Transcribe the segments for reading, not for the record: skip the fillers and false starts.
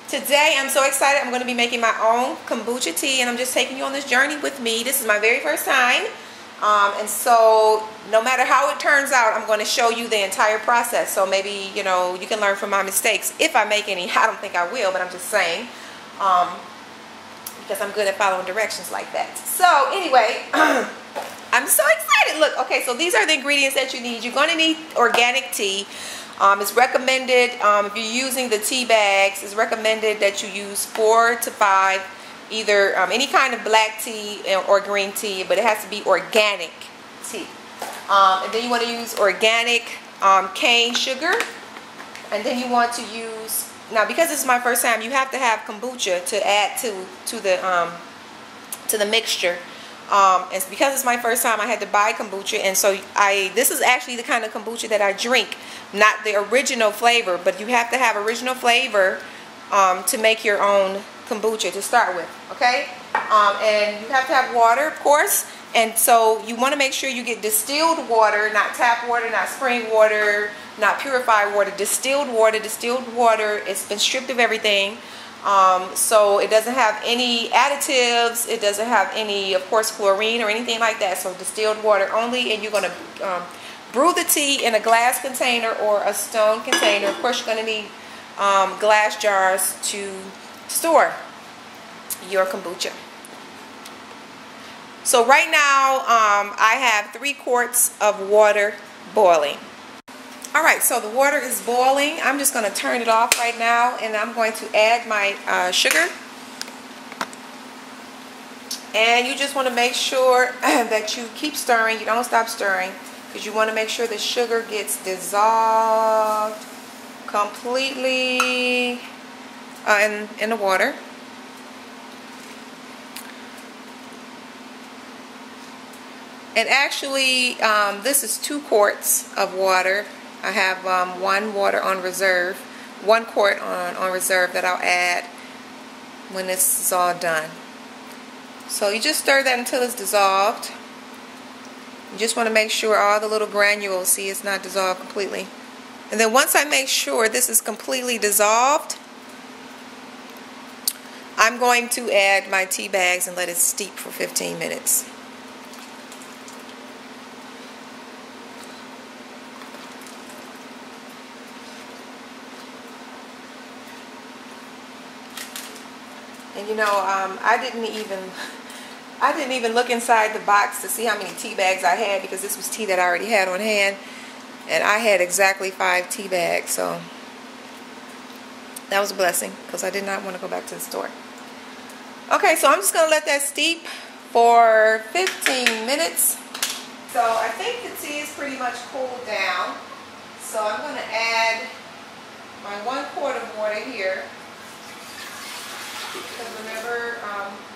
Today I'm so excited. I'm going to be making my own kombucha tea, and I'm just taking you on this journey with me. This is my very first time, and so no matter how it turns out, I'm going to show you the entire process. So maybe, you know, you can learn from my mistakes if I make any. I don't think I will, but I'm just saying, because I'm good at following directions like that. So anyway, I'm so excited. Look, okay, so these are the ingredients that you need. You're going to need organic tea. It's recommended, if you're using the tea bags, it's recommended that you use 4 to 5, either any kind of black tea or green tea, but it has to be organic tea. And then you want to use organic cane sugar. And then you want to use, now because this is my first time, you have to have kombucha to add to the mixture. And because it's my first time, I had to buy kombucha, and so this is actually the kind of kombucha that I drink, not the original flavor, but you have to have original flavor to make your own kombucha to start with, okay? And you have to have water, of course, and so you want to make sure you get distilled water, not tap water, not spring water, not purified water. Distilled water, it's been stripped of everything. So it doesn't have any additives, it doesn't have any, of course, chlorine or anything like that. So distilled water only, and you're going to brew the tea in a glass container or a stone container. Of course, you're going to need glass jars to store your kombucha. So right now I have 3 quarts of water boiling. Alright, so the water is boiling. I'm just going to turn it off right now, and I'm going to add my sugar. And you just want to make sure that you keep stirring. You don't stop stirring, because you want to make sure the sugar gets dissolved completely in the water. And actually, this is 2 quarts of water. I have 1 quart on reserve that I'll add when this is all done. So you just stir that until it's dissolved. You just want to make sure all the little granules, see, it's not dissolved completely. And then once I make sure this is completely dissolved, I'm going to add my tea bags and let it steep for 15 minutes. And you know, I didn't even look inside the box to see how many tea bags I had, because this was tea that I already had on hand, and I had exactly 5 tea bags. So that was a blessing, because I did not want to go back to the store. Okay, so I'm just going to let that steep for 15 minutes. So I think the tea is pretty much cooled down. So I'm going to add my 1 quart of water here. Because remember,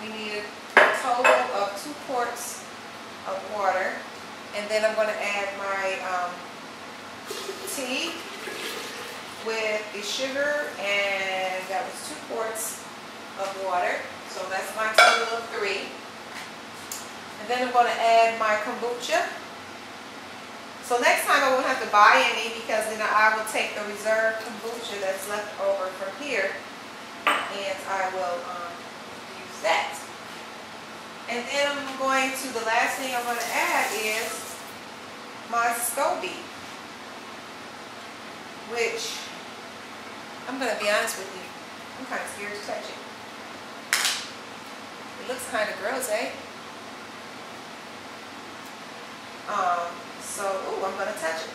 we need a total of 2 quarts of water. And then I'm going to add my tea with the sugar, and that was 2 quarts of water. So that's my total of 3. And then I'm going to add my kombucha. So next time I won't have to buy any, because then I will take the reserved kombucha that's left over from here, and I will use that. And then I'm going to, the last thing I'm going to add is my SCOBY, which, I'm going to be honest with you, I'm kind of scared to touch it. It looks kind of gross, eh? So, I'm going to touch it.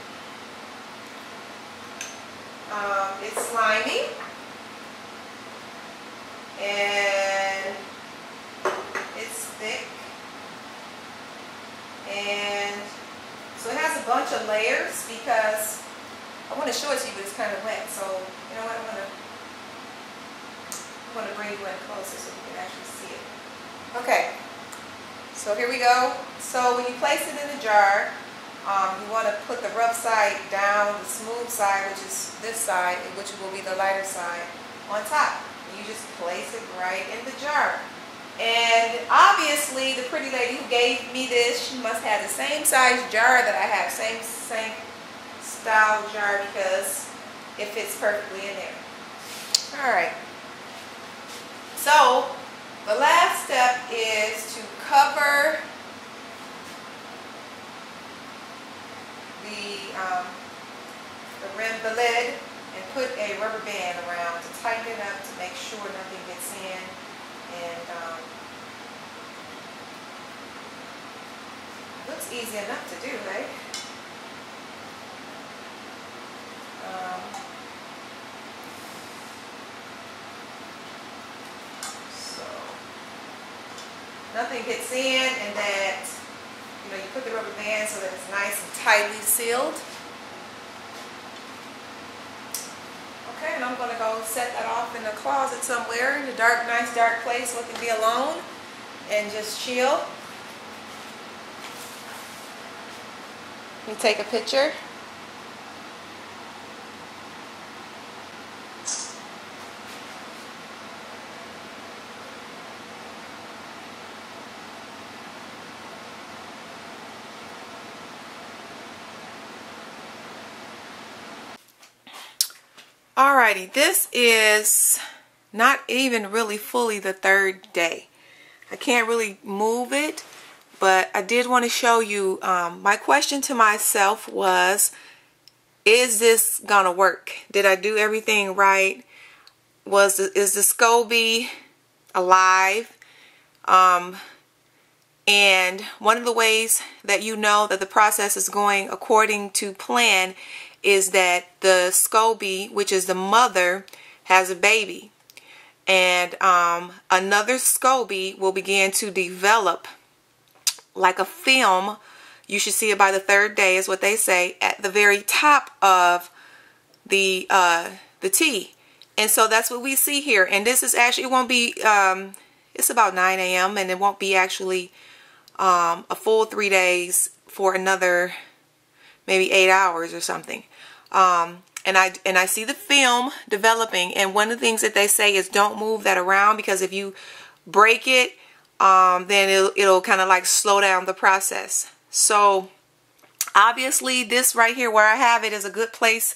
It's slimy. And it's thick, and so it has a bunch of layers, because I want to show it to you, but it's kind of wet. So you know what, I'm going to bring you in closer so you can actually see it. Okay, so here we go. So when you place it in the jar, you want to put the rough side down, the smooth side, which is this side, which will be the lighter side, on top. You just place it right in the jar. And obviously the pretty lady who gave me this, she must have the same size jar that I have, same style jar, because it fits perfectly in there. Alright, So the last step is to cover the rim, the lid, and put a rubber band around to tighten it up to make sure nothing gets in. And looks easy enough to do, right? So nothing gets in, and that, you know, you put the rubber band so that it's nice and tightly sealed. Okay, and I'm going to go set that off in the closet somewhere in a dark, nice dark place so it can be alone and just chill. Let me take a picture. Alrighty, this is not even really fully the third day. I can't really move it, but I did want to show you, my question to myself was, is this gonna work? Did I do everything right? Is the SCOBY alive? And one of the ways that you know that the process is going according to plan is that the SCOBY, which is the mother, has a baby. And another SCOBY will begin to develop like a film. You should see it by the third day, is what they say, at the very top of the T. And so that's what we see here. And this is actually, it won't be, it's about 9 a.m. and it won't be actually a full 3 days for another maybe 8 hours or something. And I see the film developing, and one of the things that they say is don't move that around, because if you break it, then it'll kind of like slow down the process. So obviously this right here where I have it is a good place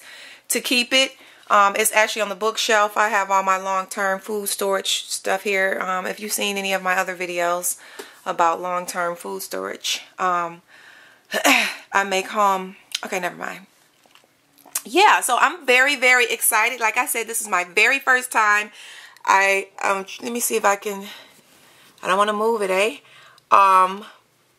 to keep it. It's actually on the bookshelf. I have all my long-term food storage stuff here. If you've seen any of my other videos about long-term food storage, I make home. Okay, never mind. Yeah, so I'm very, very excited. Like I said, this is my very first time. Let me see if I can. I don't want to move it,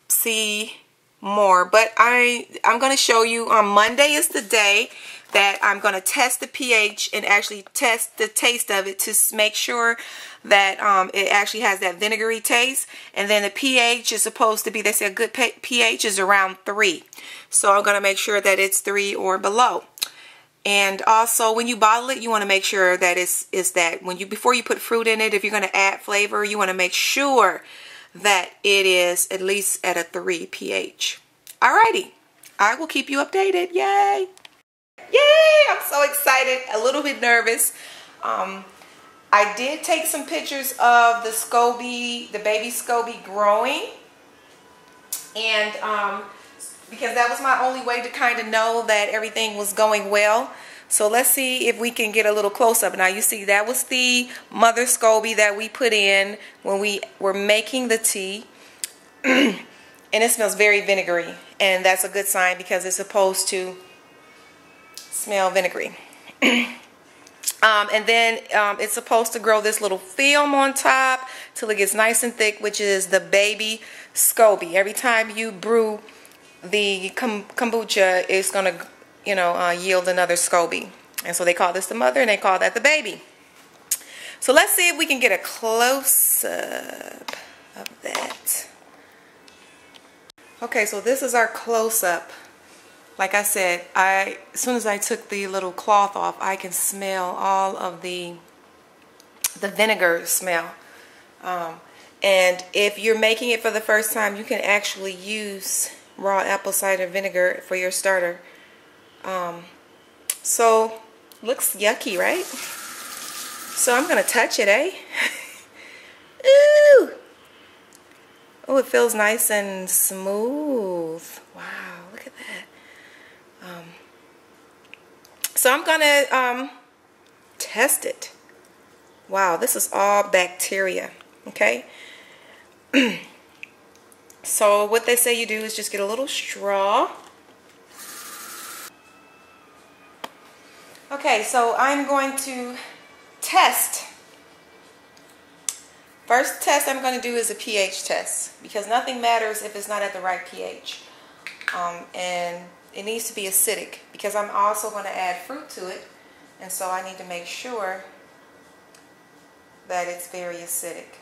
see more, but I'm going to show you. On Monday is the day that I'm going to test the pH and actually test the taste of it to make sure that it actually has that vinegary taste. And then the pH is supposed to be, they say a good pH is around 3. So I'm going to make sure that it's 3 or below. And also when you bottle it, you want to make sure that before you put fruit in it, if you're going to add flavor, you want to make sure that it is at least at a 3 pH. Alrighty, I will keep you updated. Yay! Yay! I'm so excited, a little bit nervous. I did take some pictures of the SCOBY, the baby SCOBY growing, and because that was my only way to kind of know that everything was going well. So let's see if we can get a little close up. Now you see that was the mother SCOBY that we put in when we were making the tea. And it smells very vinegary, and that's a good sign because it's supposed to smell vinegary. And then it's supposed to grow this little film on top till it gets nice and thick, which is the baby SCOBY. Every time you brew the kombucha, it's going to, yield another SCOBY. And so they call this the mother, and they call that the baby. So let's see if we can get a close-up of that. Okay, so this is our close-up. Like I said, as soon as I took the little cloth off, I can smell all of the vinegar smell. And if you're making it for the first time, you can actually use raw apple cider vinegar for your starter. So looks yucky, right? So I'm gonna touch it, Ooh! Oh, it feels nice and smooth. Wow, look at that. So I'm gonna test it. Wow, this is all bacteria, okay? So what they say you do is just get a little straw. Okay, so I'm going to test. First test I'm going to do is a pH test, because nothing matters if it's not at the right pH. And it needs to be acidic, because I'm also going to add fruit to it, and so I need to make sure that it's very acidic.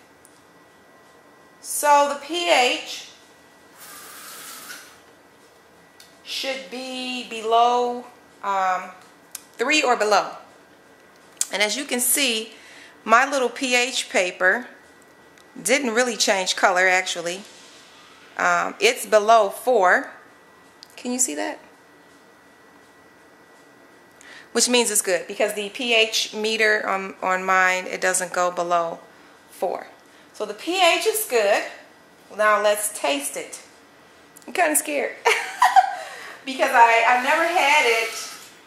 So the pH should be below 3 or below. And as you can see, my little pH paper didn't really change color, actually. It's below 4. Can you see that? Which means it's good, because the pH meter on mine, it doesn't go below 4. So the pH is good. Now let's taste it. I'm kind of scared because I never had it,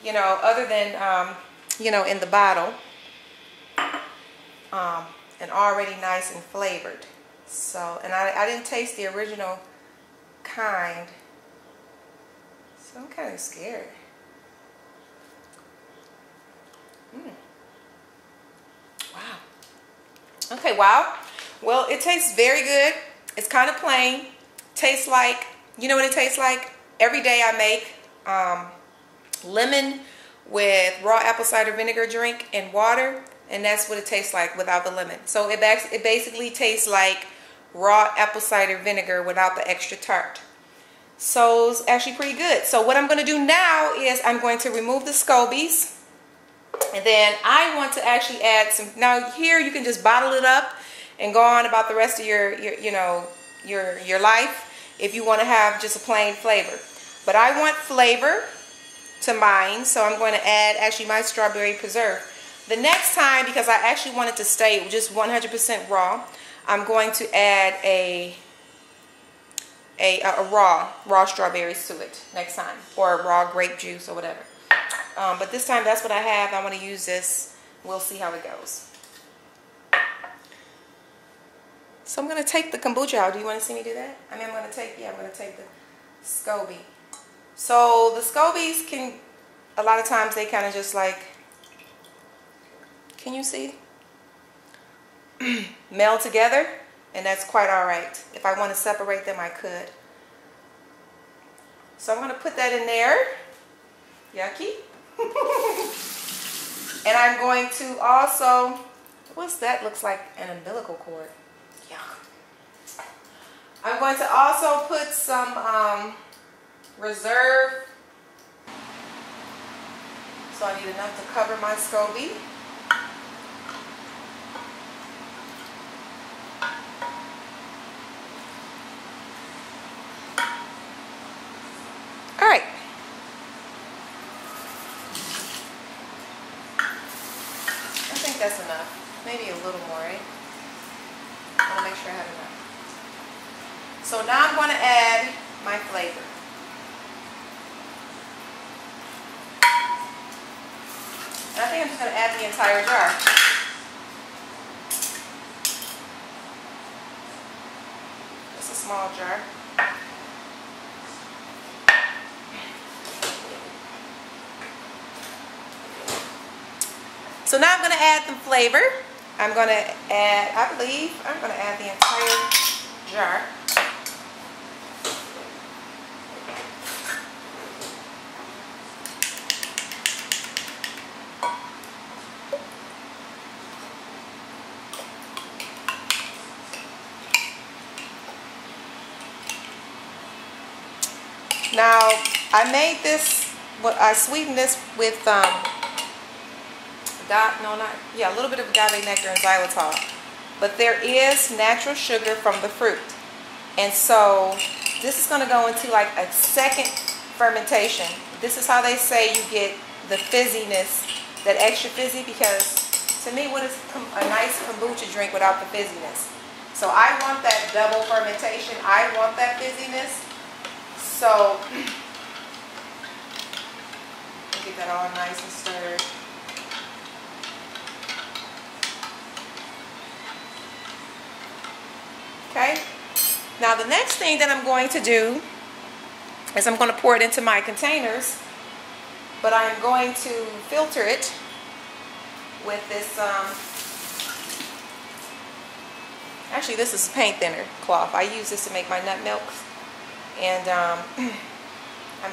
you know, other than, you know, in the bottle, and already nice and flavored. So, and I didn't taste the original kind, so I'm kind of scared. Wow. Okay, wow. Well, it tastes very good. It's kind of plain. Tastes like, you know what it tastes like? Every day I make lemon with raw apple cider vinegar drink and water, and that's what it tastes like without the lemon. So it basically tastes like raw apple cider vinegar without the extra tart. So it's actually pretty good. So what I'm going to do now is I'm going to remove the scobies. And then I want to actually add some. Now here you can just bottle it up and go on about the rest of your life if you want to have just a plain flavor. But I want flavor to mine, so I'm going to add actually my strawberry preserve. The next time, because I actually want it to stay just 100% raw, I'm going to add a raw strawberries to it next time, or a raw grape juice or whatever. But this time that's what I have. I want to use this. We'll see how it goes. So I'm going to take the kombucha out. Do you want to see me do that? I mean, I'm going to take the SCOBY. So the SCOBYs can, a lot of times they kind of just like, can you see? Meld together, and that's quite all right. If I want to separate them, I could. So I'm going to put that in there. Yucky. And I'm going to also, what's that? Looks like an umbilical cord. Yuck. I'm going to also put some reserve. So I need enough to cover my SCOBY. All right. I think that's enough. Maybe a little more, right? I want to make sure I have enough. So now I'm going to add my flavor. And I think I'm just going to add the entire jar. It's a small jar. So now I'm going to add the flavor. I'm going to add, I believe, I'm going to add the entire jar. Now, I made this, I sweetened this with a little bit of agave nectar and xylitol. But there is natural sugar from the fruit. And so this is going to go into like a second fermentation. This is how they say you get the fizziness, that extra fizzy, because to me, what is a nice kombucha drink without the fizziness? So I want that double fermentation. I want that fizziness. So get that all nice and stirred. Now the next thing that I'm going to do is I'm going to pour it into my containers, but I'm going to filter it with this, actually this is paint thinner cloth. I use this to make my nut milks, and I'm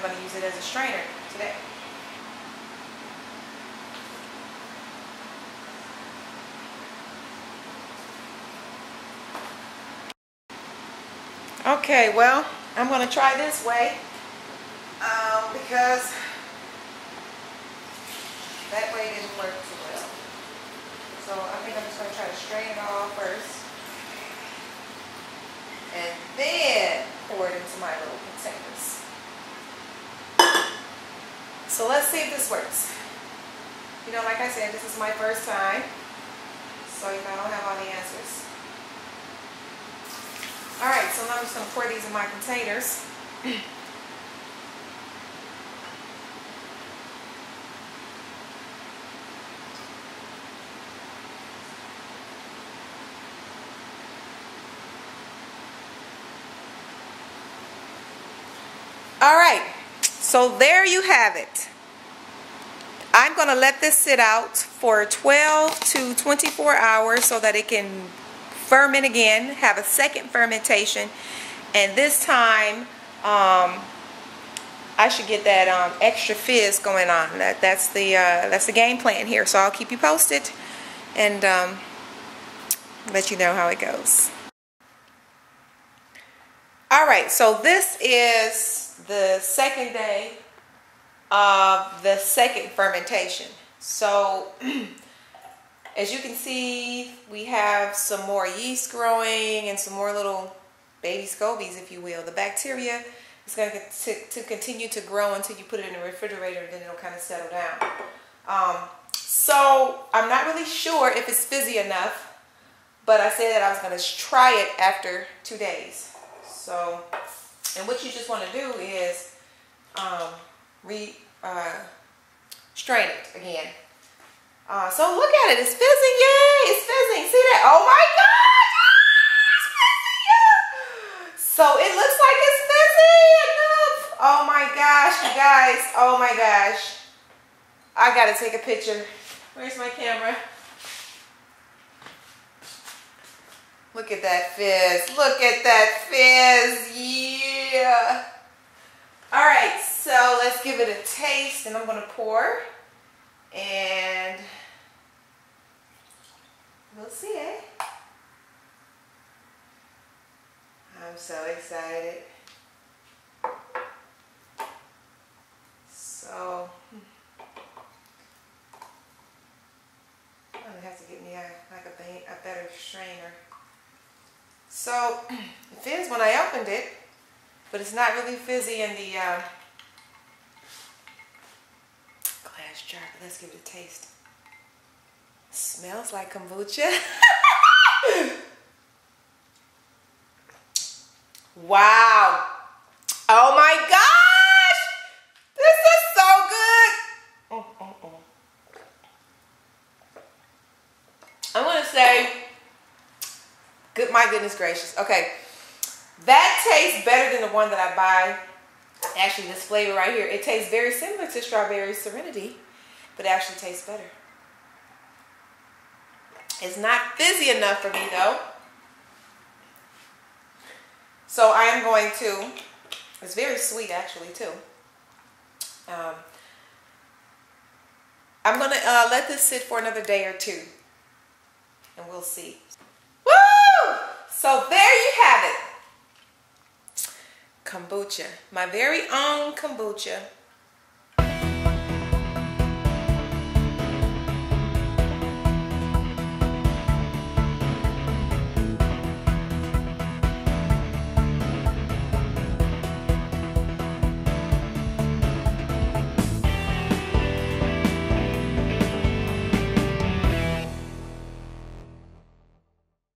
going to use it as a strainer today. Okay, well, I'm going to try this way because that way didn't work too well. So I think I'm just going to try to strain it off first and then pour it into my little containers. So let's see if this works. You know, like I said, this is my first time, so I don't have all the answers. Alright, so now I'm just going to pour these in my containers. Alright, so there you have it. I'm going to let this sit out for 12 to 24 hours so that it can ferment again, have a second fermentation, and this time I should get that extra fizz going on. That's the game plan here. So I'll keep you posted and let you know how it goes. All right, so this is the second day of the second fermentation. So as you can see, we have some more yeast growing and some more little baby scobies, if you will. The bacteria is going to continue to grow until you put it in the refrigerator, and then it'll kind of settle down. So I'm not really sure if it's fizzy enough, but I said that I was going to try it after 2 days. So, and what you just want to do is strain it again. So look at it, it's fizzing, yay, it's fizzing, see that? Oh my gosh, it's fizzing, yeah. So it looks like it's fizzing enough. Oh my gosh, you guys, oh my gosh. I gotta take a picture. Where's my camera? Look at that fizz, look at that fizz, yeah. All right, so let's give it a taste, and I'm gonna pour, and we'll see, eh? I'm so excited. So, I'm gonna have to get me a better strainer. So, it fizzed when I opened it, but it's not really fizzy in the glass jar. But let's give it a taste. It smells like kombucha. Wow. Oh my gosh. This is so good. I'm going to say, my goodness gracious. Okay. That tastes better than the one that I buy. Actually, this flavor right here, it tastes very similar to Strawberry Serenity, but it actually tastes better. It's not fizzy enough for me though. So I am going to, it's very sweet actually too. I'm going to let this sit for another day or two, and we'll see. Woo! So there you have it. Kombucha, my very own kombucha.